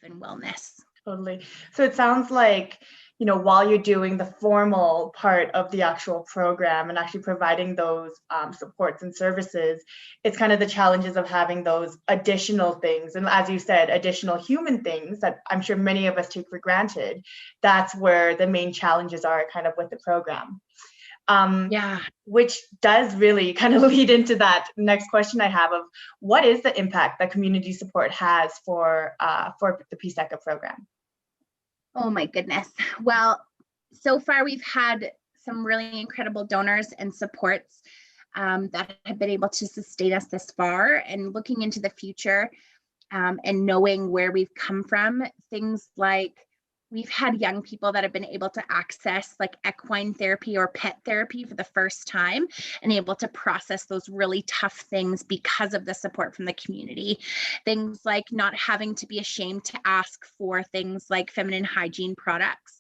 and wellness. Totally. So it sounds like, while you're doing the formal part of the actual program and actually providing those supports and services, it's kind of the challenges of having those additional things. And as you said, additional human things that I'm sure many of us take for granted. That's where the main challenges are kind of with the program. Which does really kind of lead into that next question I have of what is the impact that community support has for the PSECA program? Oh my goodness. Well, so far we've had some really incredible donors and supports that have been able to sustain us this far. And looking into the future and knowing where we've come from, things like we've had young people that have been able to access like equine therapy or pet therapy for the first time and able to process those really tough things because of the support from the community. Things like not having to be ashamed to ask for things like feminine hygiene products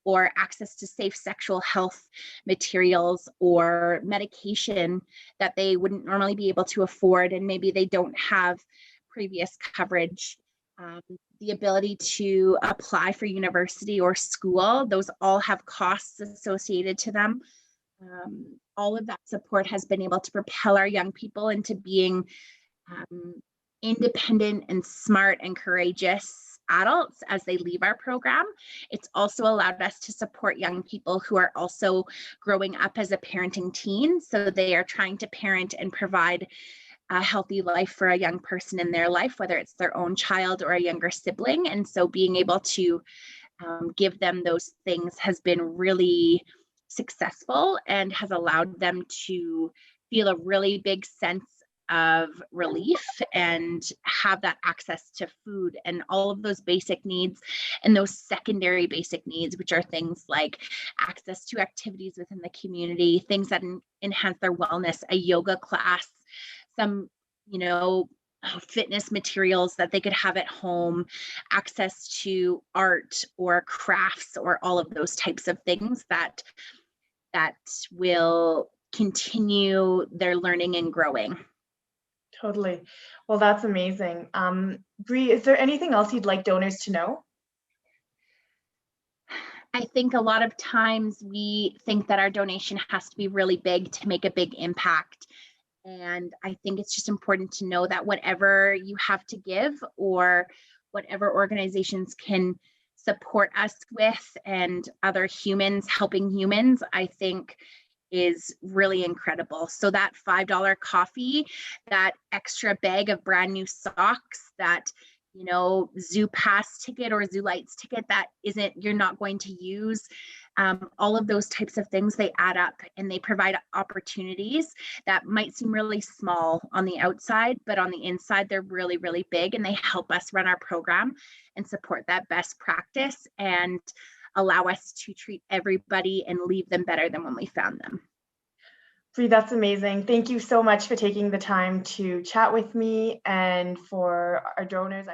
or access to safe sexual health materials or medication that they wouldn't normally be able to afford, and maybe they don't have previous coverage. The ability to apply for university or school, those all have costs associated to them. All of that support has been able to propel our young people into being independent and smart and courageous adults as they leave our program. It's also allowed us to support young people who are also growing up as a parenting teen. So they are trying to parent and provide a healthy life for a young person in their life, whether it's their own child or a younger sibling. And so being able to give them those things has been really successful and has allowed them to feel a really big sense of relief and have that access to food and all of those basic needs and those secondary basic needs, which are things like access to activities within the community, things that enhance their wellness, a yoga class, some, fitness materials that they could have at home, access to art or crafts or all of those types of things that will continue their learning and growing. Totally. Well, that's amazing. Bree, is there anything else you'd like donors to know? I think a lot of times we think that our donation has to be really big to make a big impact. And I think it's just important to know that whatever you have to give or whatever organizations can support us with and other humans helping humans, I think is really incredible. So that $5 coffee, that extra bag of brand new socks, that zoo pass ticket or zoo lights ticket that you're not going to use, all of those types of things, they add up and they provide opportunities that might seem really small on the outside, but on the inside they're really, really big, and they help us run our program and support that best practice and allow us to treat everybody and leave them better than when we found them. Bree, that's amazing. Thank you so much for taking the time to chat with me, and for our donors.